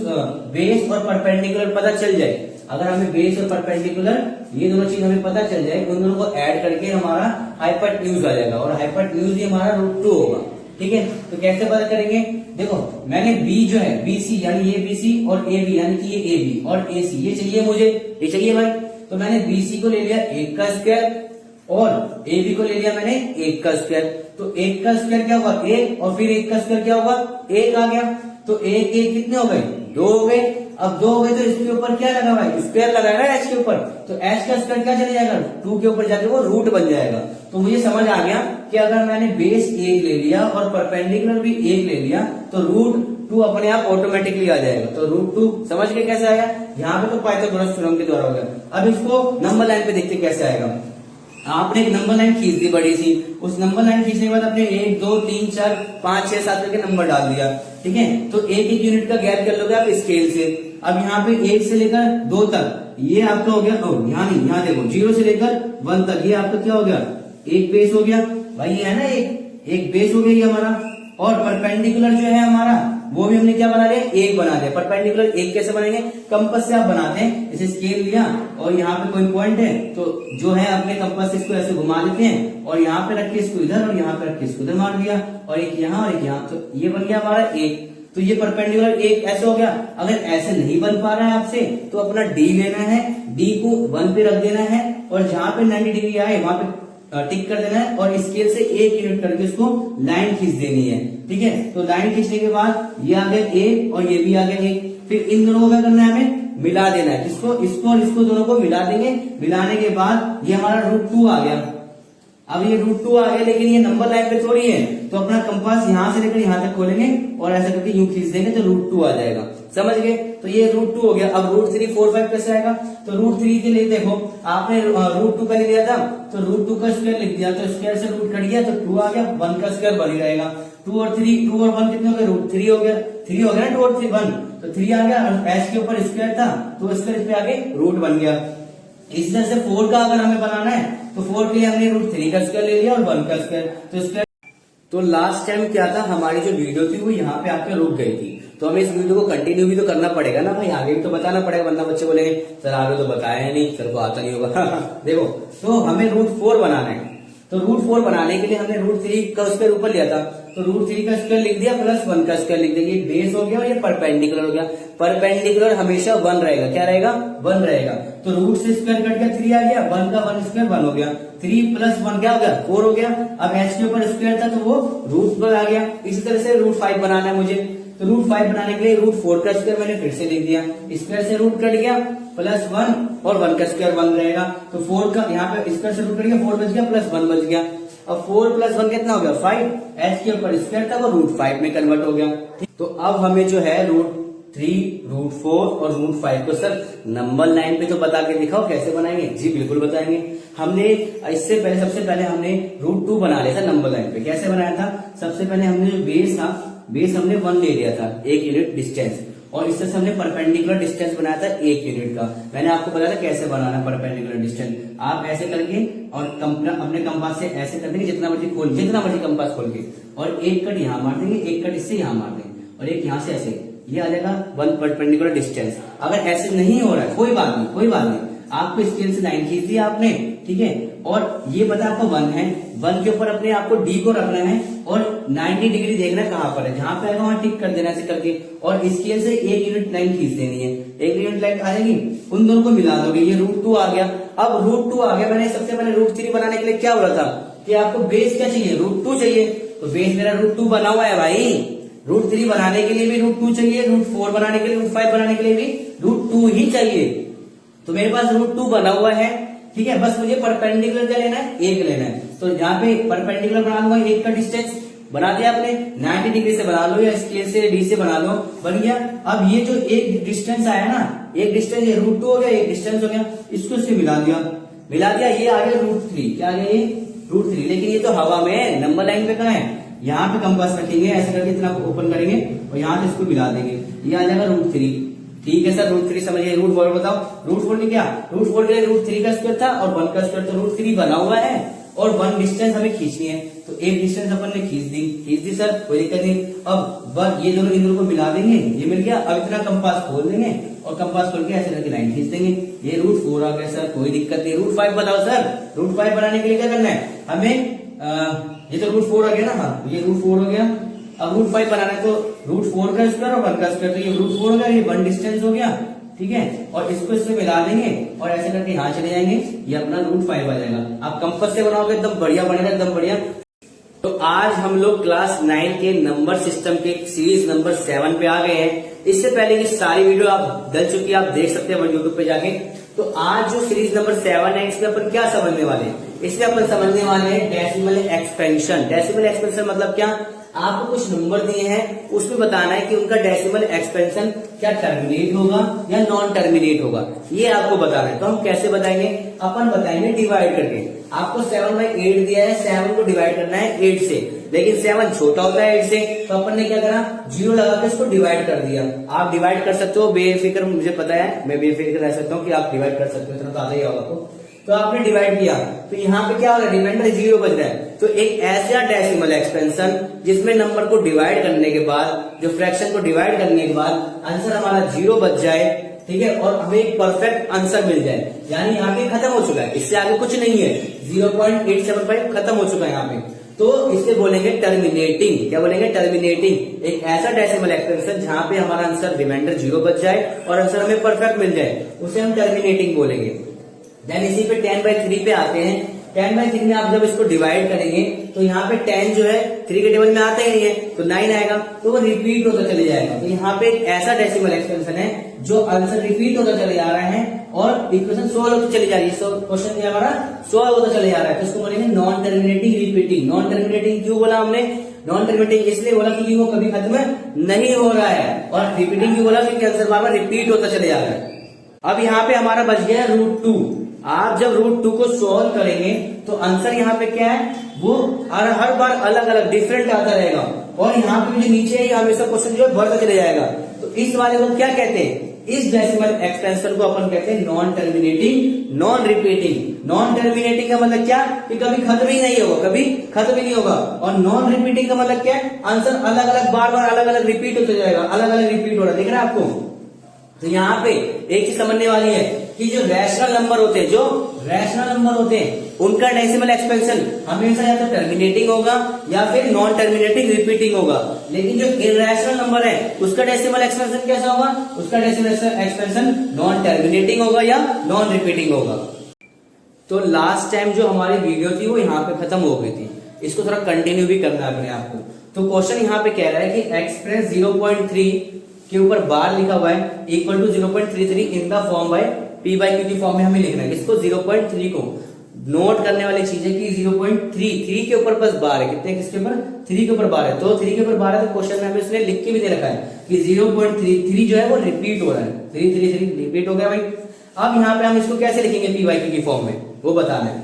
बेस और परपेंडिकुलर पता चल जाए, अगर हमें बेस और परपेंडिकुलर ये दोनों चीज हमें पता चल जाए, उन दोनों को ऐड करके हमारा हाइपोटेन्यूज आ जाएगा, और हाइपोटेन्यूज ही हमारा √2 होगा। ठीक है। तो कैसे पता करेंगे, देखो मैंने बी जो है BC यानी ये BC और AB यानी कि ये AB और AC ये चाहिए मुझे, ये चाहिए भाई। तो मैंने BC को ले लिया 1 का स्क्वायर और AB को ले लिया मैंने 1 का स्क्वायर। तो 1 का स्क्वायर क्या होगा 1 और फिर 1 का स्क्वायर क्या होगा 1 आ गया। तो 1 1 कितने हो गए 2 हो गए। अब 2 हो गए तो इसके ऊपर क्या लगा भाई स्क्वायर लगा है ना h के ऊपर। तो h का स्क्वायर क्या चले जाएगा 2 के ऊपर जाके वो रूट बन जाएगा। तो मुझे समझ आ गया कि अगर मैंने बेस 1 ले लिया और परपेंडिकुलर भी 1 ले लिया तो रूट 2 अपने आप ऑटोमेटिकली आ जाएगा। तो रूट 2 समझ के कैसे आया, यहाँ पे तो पाइथागोरस थ्योरम के द्वारा हो गया। अब इसको नंबर लाइन पे देखते कैसे आएगा। आपने एक नंबर लाइन खींच दी बड़ी सी, उस नंबर लाइन खींचने के बाद आपने 1 2 3 4 5 6 7 करके नंबर डाल दिया, ठीक है। तो एक एक यूनिट का गैप कर लोगे आप स्केल से। अब यहाँ पे 1 से लेकर 2 तक ये आपका हो गया, यहाँ नहीं, यहाँ देखो 0 से लेकर 1 तक ये आपका क्या हो गया एक बेस हो गया भाई, ये है ना एक बेस हो गया हमारा। और परपेंडिकुलर जो है हमारा वो भी हमने क्या बना लिया 1 बना दिया। परपेंडिकुलर 1 कैसे बनेंगे, कंपास से आप बनाते हैं, जैसे स्केल लिया और यहाँ पे कोई पॉइंट है तो जो है अपने कंपास से इसको ऐसे घुमा देते हैं और यहाँ पे रख के इसको इधर और यहाँ पे रख के इसको इधर मार दिया और एक यहाँ और एक यहाँ, तो ये बन गया हमारा 1। तो ये परपेंडिकुलर 1 ऐसे हो गया। अगर ऐसे नहीं बन पा रहा है आपसे तो अपना D लेना है, D को 1 पे रख देना है और जहां पे 90 डिग्री आए वहां पे टिक कर देना है और स्केल से 1 यूनिट करके इसको लाइन खींच देनी है, ठीक है। तो लाइन खींचने के बाद ये आ गया 1 और ये भी आ गया 1। फिर इन दोनों को क्या करना है हमें मिला देना है, इसको और इसको दोनों को मिला देंगे। मिलाने के बाद ये हमारा रूट 2 आ गया। अब ये रूट 2 आ गया लेकिन ये नंबर लाइन पे थोड़ी है, तो अपना कंपास यहां से लेकर यहां तक खोलेंगे और ऐसा करके यूं खींच देंगे तो रूट 2 आ जाएगा, समझ गए। तो ये रूट 2 हो गया। अब रूट 3 4 5 कैसे आएगा, तो रूट 3 के लिए देखो आपने रूट 2 का लिख दिया था तो रूट 2 का स्क्वायर लिख दिया, तो स्क्वायर से रूट कट गया तो 2 आ गया, 1 का स्क्वायर बन ही रहेगा। 2 और 1 कितने हो गए रूट 3 हो गया, 3 हो गया ना 2 और 3 1, तो 3 आ गया और h के ऊपर स्क्वायर था तो स्क्वायर पे आगे रूट बन गया। इसी तरह से 4 का अगर हमें बनाना है तो 4 के लिए हमने रूट 3 का स्क्वायर ले लिया और 1 का स्क्वायर, तो स्क्वायर। तो लास्ट टाइम क्या था हमारी जो वीडियो थी वो यहाँ पे आके रुक गई थी, तो हमें इस वीडियो को कंटिन्यू भी तो करना पड़ेगा ना भाई, आगे भी तो बताना पड़ेगा, वरना बच्चे बोलेंगे सर आगे तो बताया नहीं, सर को आता नहीं होगा। देखो तो हमें रूट 4 बनाना है, तो रूट 4 बनाने के लिए हमने रूट 3 का स्क्वायर ऊपर लिया था, तो रूट 3 का स्क्वायर लिख दिया प्लस 1 का स्क्वायर लिख दिया। ये बेस हो गया और ये परपेंडिकुलर हो गया। परपेंडिकुलर हमेशा 1 रहेगा, क्या रहेगा 1 रहेगा। तो रूट से स्क्वायर कट गया 3 आ गया, 1 का 1 स्क्वायर 1 हो गया, 3 प्लस 1 क्या हो गया 4 हो गया। अब h के ऊपर स्क्वायर था तो वो रूट पर आ गया। इसी तरह से रूट 5 बनाना है मुझे, तो रूट 5 बनाने के लिए रूट 4 का स्क्वायर मैंने फिर से लिख दिया, स्क्वायर से रूट कट गया प्लस 1 और 1 का स्क्वायर 1 रहेगा। तो 4 का यहाँ पे स्क्वायर से रूट कट गया 4 बच गया प्लस 1 बच गया। अब 4 प्लस 1 कितना हो गया 5, h के ऊपर स्क्वायर था वो रूट 5 में कन्वर्ट हो गया। तो अब हमें जो है रूट 3 रूट 4 और रूट 5 को सर नंबर लाइन पे तो बता के दिखाओ कैसे बनाएंगे। जी बिल्कुल बताएंगे। हमने इससे पहले सबसे पहले हमने रूट 2 बना लिया था नंबर लाइन पे। कैसे बनाया था, सबसे पहले हमने जो बेस था बेस हमने 1 ले लिया था 1 यूनिट डिस्टेंस, और इससे हमने परपेंडिकुलर डिस्टेंस बनाया था 1 यूनिट का। मैंने आपको बताया था कैसे बनाना परपेंडिकुलर डिस्टेंस। आप ऐसे करके और अपने कंपास से ऐसे कर देंगे जितना मर्जी कंपास खोल के, और एक कट यहाँ मार देंगे, एक कट इससे यहाँ मार देंगे और एक यहाँ से ऐसे, ये आ जाएगा 1 परपेंडिकुलर डिस्टेंस। अगर ऐसे नहीं हो रहा है कोई बात नहीं, आपको स्केल से लाइन खींच दी आपने, ठीक है, और ये पता आपको 1 है, 1 के ऊपर अपने आपको D को रखना है और 90 डिग्री देखना है कहां पर है, जहां पे आएगा वहां टिक कर देना ऐसे करके, और स्केल से 1 यूनिट लाइन खींच देनी है। 1 यूनिट लाइन आ जाएगी, उन दोनों को मिला दोगे, ये रूट 2 आ गया। अब रूट 2 आ गया, मैंने सबसे पहले रूट 3 बनाने के लिए क्या बोला था कि आपको बेस क्या चाहिए रूट 2 चाहिए, तो बेस मेरा रूट 2 बना हुआ है भाई। रूट 3 बनाने के लिए भी रूट 2 चाहिए, रूट 4 बनाने के लिए, रूट 5 बनाने के लिए भी रूट 2 ही चाहिए। तो मेरे पास रूट 2 बना हुआ है, ठीक है, बस मुझे परपेंडिकुलर क्या लेना है 1 लेना है। तो यहाँ पे परपेंडिकुलर बना लूंगा, 1 का डिस्टेंस बना दिया आपने, 90 डिग्री से बना लो या स्केल से D से बना लो, बन गया। अब ये जो एक डिस्टेंस आया ना, एक डिस्टेंस ये रूट 2 हो गया, एक डिस्टेंस हो गया, इसको इससे मिला दिया, ये आ गया रूट 3। क्या आ गया ये रूट 3, लेकिन ये तो हवा में है, नंबर लाइन पे कहाँ है, यहाँ पे कंपास रखेंगे, ऐसे करके इतना ओपन करेंगे और यहाँ से इसको मिला देंगे, ये आ जाएगा रूट 3। ठीक है सर, रूट 3 समझिए। रूट 4 बताओ, रूट 4 ने क्या, रूट 4 के लिए रूट 3 का स्क्वायर था और 1 का स्क्वायर, तो रूट 3 बना हुआ है और 1 डिस्टेंस हमें खींचनी है, तो एक डिस्टेंस अपन ने खींच दी सर, कोई दिक्कत नहीं। अब ये दोनों इन दोनों को मिला देंगे, ये मिल गया। अब इतना कंपास खोल देंगे और कंपास खोल के ऐसे करके लाइन खींच देंगे, ये रूट 4 आ गया सर, कोई दिक्कत नहीं। रूट 5 बताओ सर, रूट 5 बनाने के लिए क्या करना है हमें, ये तो √4 आ गया ना, हाँ ये √4 हो गया। अब √5 बनाना है तो √4 का स्क्वायर और 1 का स्क्वायर, तो ये √4 हो गया, ये 1 डिस्टेंस हो गया, ठीक है। और इसको इससे मिला देंगे और ऐसे करके यहाँ चले जाएंगे, ये अपना √5 आ जाएगा। आप कंपास से बनाओगे एकदम बढ़िया बनेगा, एकदम बढ़िया। तो आज हम लोग क्लास 9 के नंबर सिस्टम के सीरीज नंबर 7 पे आ गए हैं। इससे पहले की सारी वीडियो आप डल चुकी है, आप देख सकते हैं यूट्यूब पे जाके। तो आज जो सीरीज नंबर 7 है, इसमें अपन क्या समझने वाले हैं? इसमें अपन समझने वाले हैं डेसिमल एक्सपेंशन। डेसिमल एक्सपेंशन मतलब क्या? आपको कुछ नंबर दिए हैं, उसमें बताना है कि उनका डेसिमल एक्सपेंशन क्या टर्मिनेट होगा या नॉन टर्मिनेट होगा, ये आपको बताना है। तो हम कैसे बताएंगे? अपन बताएंगे डिवाइड करके। आपको 7/8 दिया है, 7 को डिवाइड करना है 8 से, लेकिन 7 छोटा होता है 8 से, तो अपन ने क्या करा, 0 लगा के इसको डिवाइड कर दिया। आप डिवाइड कर सकते हो बेफिक्र, मुझे पता है, मैं बेफिक्र रह सकता हूँ कि आप डिवाइड कर सकते हो, इतना तो आता ही होगा आपको। तो आपने डिवाइड किया, तो यहाँ पे क्या हो रहा है, रिमाइंडर 0 बच रहा है। तो एक ऐसा डेसिमल एक्सपेंशन जिसमें नंबर को डिवाइड करने के बाद, जो फ्रैक्शन को डिवाइड करने के बाद आंसर हमारा 0 बच जाए, ठीक है, और हमें एक परफेक्ट आंसर मिल जाए, यानी यहाँ पे खत्म हो चुका है, इससे आगे कुछ नहीं है, 0.875 खत्म हो चुका है यहाँ पे। तो इसे बोलेंगे टर्मिनेटिंग। क्या बोलेंगे? टर्मिनेटिंग। एक ऐसा डेसिमल एक्सपेंशन जहां पे हमारा आंसर रिमाइंडर 0 बच जाए और आंसर हमें परफेक्ट मिल जाए, उसे हम टर्मिनेटिंग बोलेंगे। देन इसी पे 10/3 पे आते हैं। 10/3 में आप जब इसको डिवाइड करेंगे तो यहाँ पे 10 जो है 3 के टेबल में आता ही नहीं है, तो 9 आएगा, तो वो रिपीट होता चले जाएगा। तो यहाँ पे एक ऐसा डेसिमल एक्सपेंशन है जो आंसर रिपीट होता चले जा रहा है और इक्वेशन सोल्व होती चली जा रही है। क्वेश्चन क्या हमारा सोल्व होता चले जा रहा है, तो इसको बोलेंगे non terminating repeating. Non terminating क्यों बोला हमने? नॉन टर्मिनेटिंग इसलिए बोला क्योंकि वो कभी खत्म नहीं हो रहा है, और रिपीटिंग क्यों बोला? क्योंकि आंसर बार बार रिपीट होता चले जा रहा है। अब यहाँ पे हमारा बच गया √2। आप जब √2 को सॉल्व करेंगे तो आंसर यहाँ पे क्या है, वो हर बार अलग अलग डिफरेंट आता रहेगा, और यहाँ पे जो नीचे है हमेशा क्वेश्चन जो है बढ़ता चले जाएगा। तो इस वाले को क्या कहते हैं? इस डेसिमल एक्सपेंशन को अपन कहते हैं non terminating, non repeating. Non terminating का मतलब क्या? कि कभी खत्म ही नहीं होगा, कभी खत्म ही नहीं होगा। और नॉन रिपीटिंग का मतलब क्या है? आंसर अलग अलग बार बार अलग अलग रिपीट होते जाएगा, अलग अलग रिपीट हो रहा है, दिख रहा है आपको? तो यहाँ पे एक चीज समझने वाली है कि जो रैशनल नंबर होते हैं, जो रैशनल नंबर होते हैं, उनका डेसिमल एक्सपेंशन हमेशा या तो टर्मिनेटिंग होगा या फिर नॉन टर्मिनेटिंग रिपीटिंग होगा। लेकिन जो इरैशनल नंबर है उसका डेसिमल एक्सपेंशन कैसा होगा? उसका डेसिमल एक्सपेंशन नॉन टर्मिनेटिंग होगा या नॉन रिपीटिंग होगा। तो लास्ट टाइम जो हमारी वीडियो थी वो यहाँ पे खत्म हो गई थी, इसको थोड़ा कंटिन्यू भी करना है अपने आप को। तो क्वेश्चन यहाँ पे कह रहा है कि एक्सप्रेस 0.3 के ऊपर बार लिखा हुआ है equal to 0.33 in the form by P/Q की फॉर्म में हमें लिखना है। इसको 0.3 को नोट करने वाली चीज है कि 0.3 के ऊपर बस बार है, कितने किसके ऊपर? 3 के ऊपर बार है। तो 3 के ऊपर बार है, तो क्वेश्चन में हमें उसने लिख के भी दे रखा है कि 0.33 जो है वो रिपीट हो रहा है, 3 रिपीट हो गया भाई। अब यहाँ पे हम इसको कैसे लिखेंगे P/Q की फॉर्म में, वो बताना है।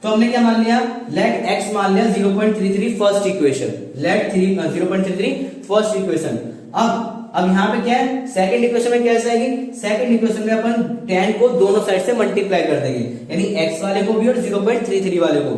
तो हमने क्या मान लिया? लेट x मान लिया 0.33 first equation, let 0.33 first equation. अब यहाँ पे क्या है? सेकंड इक्वेशन में कैसे आएगी? सेकंड इक्वेशन में अपन 10 को दोनों साइड से मल्टीप्लाई कर देंगे, यानी x वाले को भी और 0.33 वाले को।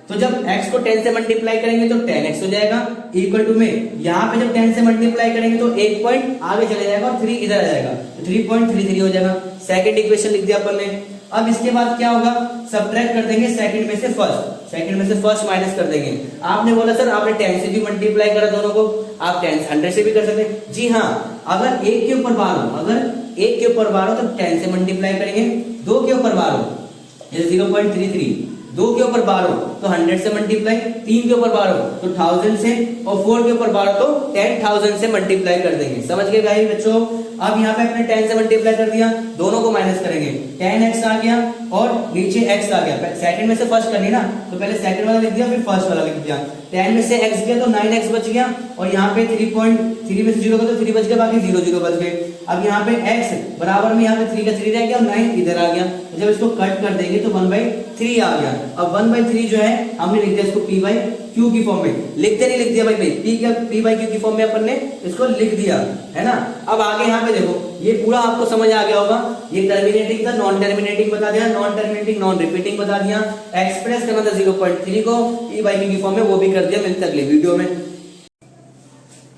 तो जब x को 10 से मल्टीप्लाई करेंगे तो 10x हो जाएगा, इक्वल टू में यहाँ पे जब 10 से मल्टीप्लाई करेंगे तो 1 पॉइंट आगे चले जाएगा और 3 इधर आ जाएगा, तो 3.33 हो जाएगा। सेकंड इक्वेशन लिख दिया अपन ने। अब इसके बाद क्या होगा? सब्ट्रैक्ट कर देंगे सेकंड में से फर्स्ट, सेकंड में से फर्स्ट माइनस कर देंगे। आपने बोला सर आपने 10 से भी मल्टीप्लाई करा दोनों को, आप 10 100 से भी कर सकते हैं। जी हाँ, अगर 1 के ऊपर बार हो, अगर 1 के ऊपर बार हो तो 10 से मल्टीप्लाई करेंगे। 2 के ऊपर बार हो, 0.33, 2 के ऊपर बार हो तो 100 से मल्टीप्लाई, 3 के ऊपर बार हो तो 1000 से, और 4 के ऊपर बार हो तो 10,000 से मल्टीप्लाई कर देंगे। समझ गए भाई बच्चों? अब यहाँ पे अपने 10 से मल्टीप्लाई कर दिया, दोनों को माइनस करेंगे, 10x आ गया और नीचे x आ गया। सेकंड में से फर्स्ट करनी ना, तो पहले सेकंड वाला लिख दिया फिर फर्स्ट वाला लिख दिया। 10 में से x गया तो 9x बच गया, और यहाँ पे 3.3 में से 0 का तो 3 बच गया, बाकी 0 0 बच गए। अब यहाँ पे x बराबर में यहाँ पे 3 का 3 रह गया और 9 इधर आ गया। तो जब इसको कट कर देंगे तो 1/3 आ गया। अब 1/3 जो है हमने लिख दिया इसको P/Q की फॉर्म में, लिखते नहीं लिख दिया भाई, P/Q की फॉर्म में अपन ने इसको लिख दिया है ना। अब आगे यहाँ पे देखो, ये पूरा आपको समझ आ गया होगा। ये टर्मिनेटिंग था, नॉन टर्मिनेटिंग बता दिया, नॉन टर्मिनेटिंग नॉन रिपीटिंग बता दिया, एक्सप्रेस करना था 0.3 को P/Q की फॉर्म में, वो भी कर दिया। मिलते अगले वीडियो में।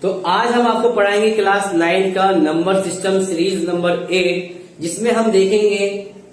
तो आज हम आपको पढ़ाएंगे क्लास 9 का नंबर सिस्टम सीरीज नंबर 8, जिसमें हम देखेंगे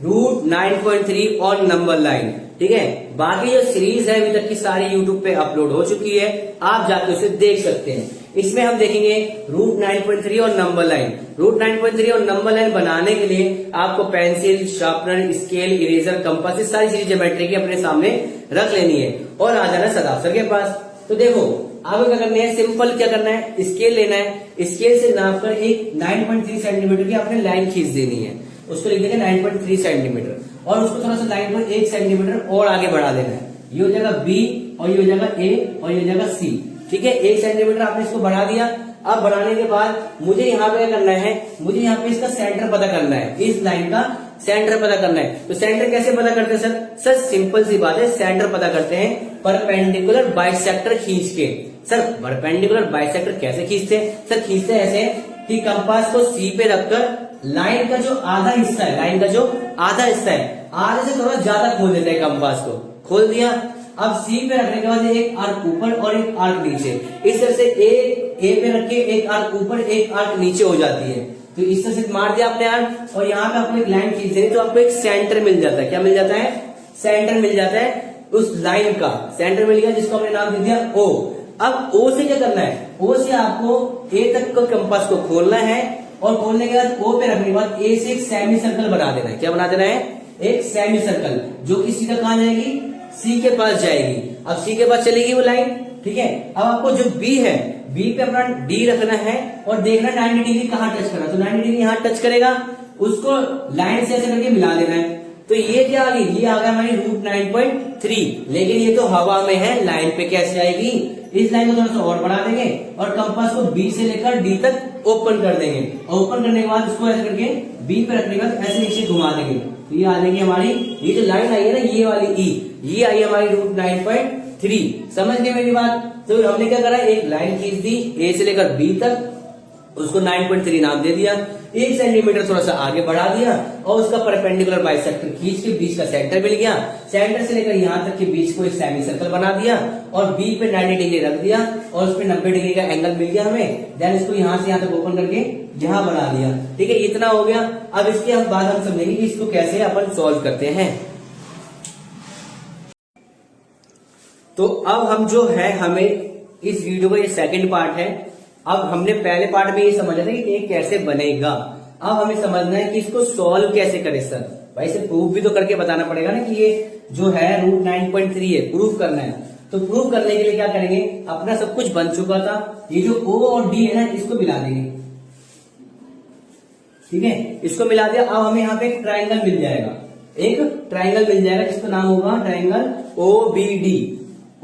√9.3 और नंबर लाइन। ठीक है। बाकी जो सीरीज है अभी तक की सारी यूट्यूब पे अपलोड हो चुकी है, आप जाके उसे देख सकते हैं। इसमें हम देखेंगे रूट 9.3 और नंबर लाइन। रूट 9.3 और नंबर लाइन बनाने के लिए आपको pencil, sharpener, scale, eraser, compass, ये सारी चीजें ज्योमेट्री की अपने सामने रख लेनी है और आ जाना सदाफ सर के पास। तो देखो आपको क्या करना है, सिंपल क्या करना है, स्केल लेना है, स्केल से नाप कर एक 9.3 सेंटीमीटर की आपने लाइन खींच देनी है। उसको लिख देंगे 9.3 सेंटीमीटर और उसको थोड़ा सा लाइन को 1 सेंटीमीटर और आगे बढ़ा देना है। ये हो जाएगा बी और ये हो जाएगा ए और ये हो जाएगा सी। ठीक है, 1 सेंटीमीटर आपने इसको बढ़ा दिया। अब बढ़ाने के बाद मुझे यहाँ पे क्या करना है, मुझे यहाँ पे इसका सेंटर पता करना है, इस लाइन का सेंटर पता करना है। तो सेंटर कैसे पता करते हैं सर? सर सिंपल सी बात है, सेंटर पता करते हैं परपेंडिकुलर बाइसेक्टर खींच के। सर परपेंडिकुलर बाइसेक्टर कैसे खींचते हैं? सर खींचते ऐसे कि कंपास को सी पे रखकर लाइन का जो आधा हिस्सा है, लाइन का जो आधा हिस्सा है, आधे से थोड़ा ज्यादा खोल देते हैं कंपास को। खोल दिया, अब सी पे रखने के बाद एक आर्क ऊपर और एक आर्क नीचे, इस तरह से एक ए पे रख के एक आर्क ऊपर एक आर्क नीचे हो जाती है। तो इस तरह से मार दिया आपने आर्क और यहाँ पे आपको एक लाइन खींच देनी, तो आपको एक सेंटर मिल जाता है। क्या मिल जाता है? सेंटर मिल जाता है। उस लाइन का सेंटर मिल गया, जिसको हमने नाम दे दिया ओ। अब ओ से क्या करना है? ओ से आपको ए तक को कंपास को खोलना है और खोलने के बाद ओ पे रखने के बाद ए से एक सेमी सर्कल बना देना है। क्या बना देना है? एक सेमी सर्कल, जो कि सीधा कहां जाएगी? सी के पास जाएगी। अब सी के पास चलेगी वो लाइन। ठीक है, अब आपको जो बी है, बी पे अपना डी रखना है और देखना 90 डिग्री कहां टच कर रहा है। तो 90 डिग्री यहां टच करेगा, उसको लाइन से ऐसे करके मिला देना है। तो ये क्या आ गई? ये आ गया हमारी रूट 9.3। लेकिन ये तो हवा में है, लाइन पे कैसे आएगी? इस लाइन को थोड़ा सा और बढ़ा देंगे और कंपास को बी से लेकर डी तक ओपन कर देंगे। ओपन करने के बाद उसको ऐसे करके बी पे रखने के बाद ऐसे नीचे घुमा देंगे। तो ये आ जाएगी हमारी, ये जो लाइन आई है ना, ये वाली ई, ये आई हमारी रूट 9.3। समझ गए मेरी बात? तो हमने क्या करा, एक लाइन खींच दी ए से लेकर बी तक, उसको 9.3 नाम दे दिया, 1 सेंटीमीटर थोड़ा सा आगे बढ़ा दिया और उसका परपेंडिकुलर बाइसेक्टर खींच के बीच का सेंटर मिल गया। सेंटर से लेकर यहां तक के बीच को एक सेमी सर्कल बना दिया और बी पे 90 डिग्री रख दिया और उस पे 90 डिग्री का एंगल मिल गया हमें। देन इसको यहां से यहां तक ओपन करके यहां बना दिया। ठीक है, इतना हो गया। अब इसके हम बाद हम समझेंगे कि इसको कैसे अपन सॉल्व करते हैं। तो अब हम जो है, हमें इस वीडियो का ये सेकंड पार्ट है। अब हमने पहले पार्ट में ये समझा था कि ये कैसे बनेगा, अब हमें समझना है कि इसको सॉल्व कैसे करें। सर भाई इसे प्रूफ भी तो करके बताना पड़ेगा ना कि ये जो है रूट 9.3 है, प्रूफ करना है। तो प्रूफ करने के लिए क्या करेंगे, अपना सब कुछ बन चुका था, ये जो ओ और डी है ना, इसको मिला देंगे। ठीक है, इसको मिला दिया। अब हमें यहाँ पे एक ट्राइंगल मिल जाएगा, एक ट्राइंगल मिल जाएगा जिसका नाम होगा ट्राइंगल OBD।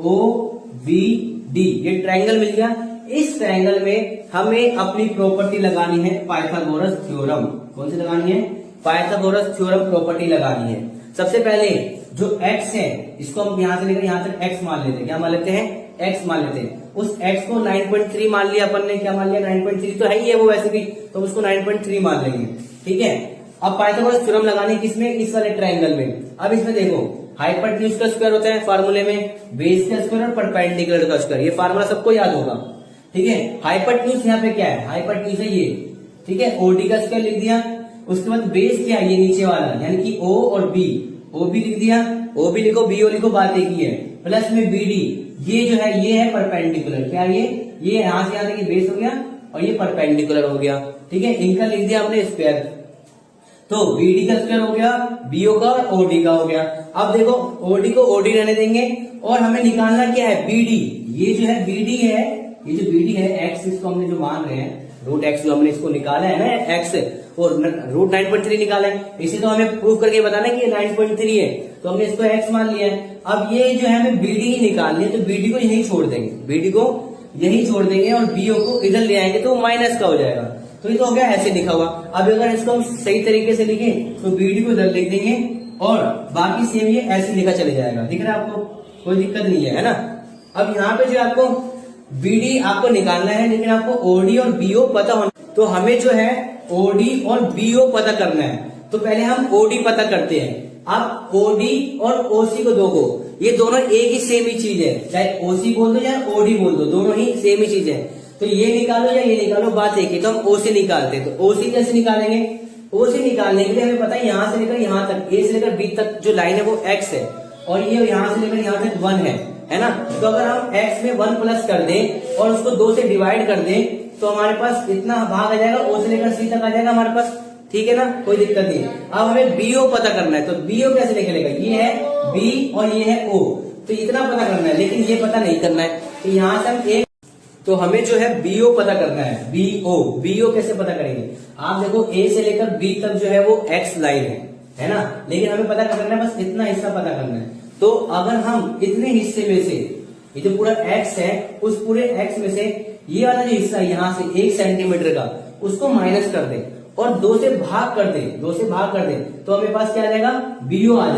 OBD ये ट्राइंगल मिल गया। इस ट्राइंगल में हमें अपनी प्रॉपर्टी लगानी है, पाइथागोरस थ्योरम। कौन सी लगानी है? पाइथागोरस थ्योरम प्रॉपर्टी लगानी है। सबसे पहले जो x है, इसको हम यहां से लेकर यहां तक x मान लेते हैं। क्या मान लेते हैं? x मान लेते हैं। उस x को 9.3 मान लिया अपन ने। क्या मान लिया? 9.3 तो है ही है वो वैसे भी, तो उसको 9.3 मान लेंगे। ठीक है, अब पाइथागोरस थ्योरम लगानी किसमें? इस वाले ट्राइंगल में। अब इसमें देखो, हाइपोटेन्यूज का स्क्वायर होता है फार्मूले में, बेस का स्क्वायर और परपेंडिकुलर का स्क्वायर, ये फार्मूला सबको याद होगा। ठीक है, हाइपोटेन्यूज यहाँ पे क्या है? हाइपोटेन्यूज है ये। ठीक है, OD का स्क्वायर लिख दिया। उसके बाद बेस क्या है? ये नीचे वाला, यानी कि O और B। OB लिख दिया, OB लिखो, BO लिखो, बात एक ही है। प्लस में BD, ये जो है ये है परपेंडिकुलर। क्या ये यहां से यहां तक बेस हो गया और ये परपेंडिकुलर हो गया। ठीक है, इनका लिख दिया हमने स्क्वायर। तो BD का स्क्वायर हो गया, BO का और OD का हो गया। अब देखो OD को OD रहने देंगे और हमें निकालना क्या है? BD। ये जो है BD है, ये जो BD है x, इसको हमने जो मान रहे हैं रूट x, जो हमने इसको निकाला है ना x, और रूट 9.3 निकाला है। इसे तो हमें प्रूव करके बताना है कि ये 9.3 है, तो हमने इसको x मान लिया है। अब ये जो है हमें BD ही निकालनी है, तो BD को यही छोड़ देंगे, BD को यही छोड़ देंगे और BO को इधर ले आएंगे तो माइनस का हो जाएगा। तो ये तो हो गया ऐसे लिखा हुआ। अब अगर इसको हम सही तरीके से लिखें तो BD को इधर लिख देंगे और बाकी सेम ये ऐसे लिखा चले जाएगा। दिख रहा है आपको? कोई दिक्कत नहीं है ना। अब यहाँ पे जो आपको BD आपको निकालना है, लेकिन आपको OD और BO पता होना, तो हमें जो है OD और BO पता करना है। तो पहले हम OD पता करते हैं। अब OD और OC को देखो, ये दोनों एक ही सेम ही चीज है, चाहे OC बोल दो या OD बोल दो, दोनों ही सेम ही चीज है। तो ये निकालो या ये निकालो, बात एक ही। तो हम OC निकालते हैं। तो OC कैसे निकालेंगे? OC निकालने के लिए हमें पता है यहां से लेकर यहां तक, A से लेकर B तक जो लाइन है वो x है। और ये यहाँ से लेकर यहाँ तक 1 है ना। तो अगर हम x में 1 प्लस कर दें और उसको 2 से डिवाइड कर दें तो हमारे पास इतना भाग आ जाएगा, o से लेकर c तक आ जाएगा हमारे पास, ठीक है ना, कोई दिक्कत नहीं। अब हमें BO पता करना है, तो BO कैसे निकलेगा, ये है B और ये है O, तो इतना पता करना है, लेकिन ये पता नहीं करना है। तो यहाँ से हम एक, तो हमें जो है BO पता करना है, BO कैसे पता करेंगे, आप देखो A से लेकर B तक जो है वो X लाइन है ना, लेकिन हमें पता करना है बस इतना हिस्सा पता करना है। तो अगर हम इतने हिस्से में से, ये जो पूरा X है, उस पूरे X में से ये वाला जो हिस्सा यहाँ से 1 सेंटीमीटर का, उसको माइनस कर दें और 2 से भाग कर दें, तो हमें पास क्या आ जाएगा, BO आ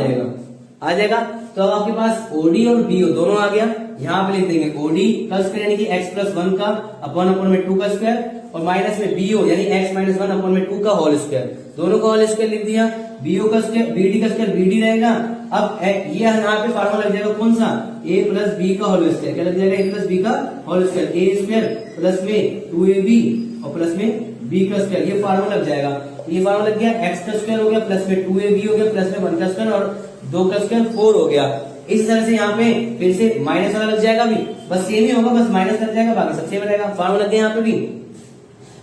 जाएगा। तो अब आपके पास OD और BO दोनों आ गया। यहाँ पे लिख देंगे OD का स्क्वायर यानी कि x प्लस 1 का अपॉन में 2 का स्क्वायर, और माइनस में BO यानी x माइनस 1 अपॉन में 2 का होल स्क्वायर, दोनों का होल स्क्वायर लिख दिया। BO का स्क्वायर, BD का स्क्वायर BD रहेगा। अब ये यहाँ पे फार्मूला लग जाएगा कौन सा, a प्लस b का होल स्क्वायर, क्या लग जाएगा, a प्लस b का whole square, a square plus में 2ab और प्लस में b का स्क्वायर, ये फार्मूला लग जाएगा। ये फार्मूला लग गया, x का स्क्वायर हो गया प्लस में 2ab हो गया प्लस में 1 का स्क्वायर और 2 का स्क्वायर 4 हो गया। इस तरह से यहाँ पे फिर से माइनस वाला लग जाएगा भी, बस सेम ही होगा, बस माइनस लग जाएगा, बाकी सब सेम रहेगा। फार्मूला लग गया यहाँ पे भी।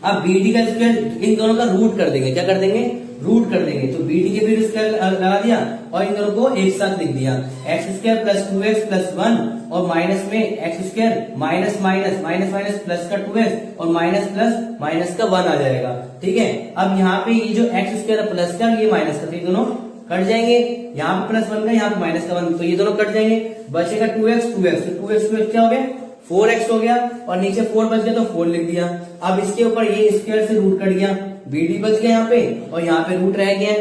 अब BD का स्क्वायर इन दोनों का रूट कर देंगे, क्या कर देंगे, रूट कर देंगे। तो BD के भी स्क्वायर लगा दिया और इन दोनों को एक साथ लिख दिया, x square plus 2x plus 1 और माइनस में x square minus minus minus minus plus का 2x और माइनस प्लस माइनस का 1 आ जाएगा, ठीक है। अब यहाँ पे ये जो x स्क्वायर प्लस का, ये माइनस का, तो ये दोनों कट जाएंगे, यहाँ पे प्लस 1 का, यहाँ पे माइनस का 1, तो ये दोनों कट जाएंगे, बचेगा 2x, तो 2x क्या हो गया, 4x हो गया, और नीचे 4 बच गया तो 4 लिख दिया। अब इसके ऊपर ये स्क्वायर से रूट कट गया, BD बच गया यहाँ पे और यहाँ पे रूट रह गया।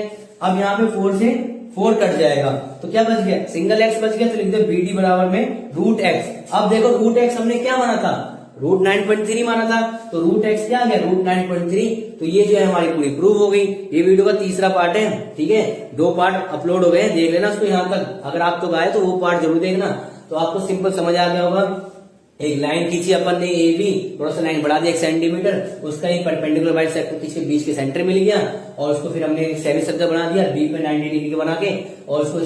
अब यहाँ पे 4 से 4 कट जाएगा, तो क्या बच गया, सिंगल x बच गया, तो लिख दो BD बराबर में रूट x। अब देखो रूट x हमने क्या माना था, रूट 9.3 माना था, तो रूट x क्या आ गया, रूट 9.3। तो ये जो है हमारी पूरी प्रूव हो गई। ये वीडियो का तीसरा पार्ट है, ठीक है, 2 पार्ट अपलोड हो गए, देख लेना उसको यहाँ तक, अगर आप तो गाए तो वो पार्ट जरूर देखना, तो आपको सिंपल समझ आ गया होगा। एक लाइन खींची अपन ने AB, थोड़ा सा लाइन बढ़ा दिया 1 सेंटीमीटर, उसका एक परपेंडिकुलर बाइट सेक्टर खींच के बीच के सेंटर में ले गया, और उसको फिर हमने सेमी सर्कल बना दिया B पे 90 डिग्री बना के, और उसको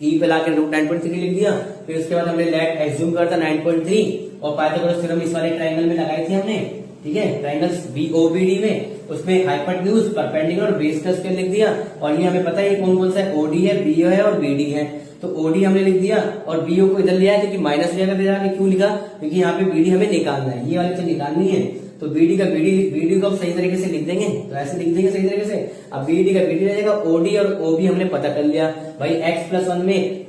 E पे लाके रूट 9.3 लिख दिया। फिर उसके बाद हमने लेट एज्यूम करता 9.3 और पाइथागोरस थ्योरम इस वाले ट्रायंगल में लगाई थी हमने, ठीक है, ट्रायंगल BOBD में, उसमें हाइपोटेन्यूज, परपेंडिकुलर और बेस का स्क्वायर लिख दिया। और ये हमें पता है कौन कौन सा है, OD है, BO है और BD है, तो OD हमने लिख दिया और BO को इधर लिया है क्योंकि माइनस हो जाएगा, फिर आगे क्यों लिखा, क्योंकि यहाँ पे BD हमें निकालना है, ये वाली तो निकालनी है, तो BD को सही तरीके से लिख देंगे, तो ऐसे लिख देंगे सही तरीके से। अब BD का BD रहेगा, OD और OB हमने पता कर लिया भाई, x प्लस 1 में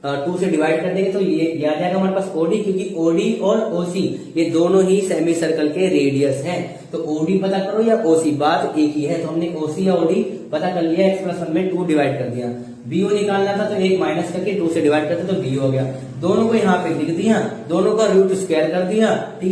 2 से डिवाइड कर देंगे तो ये आ जाएगा हमारे पास OD, क्योंकि OD और OC ये दोनों ही सेमी सर्कल के रेडियस हैं, तो OD पता करो या OC, बात एक ही है। तो हमने OC या OD पता कर लिया, x प्लस 1 में 2 डिवाइड कर दिया। BO निकालना था तो 1 माइनस करके 2 से डिवाइड करते तो BO हो गया, दोनों को यहाँ पे लिख दिया, दोनों का रूट स्क्वायर कर दिया, ठीक है।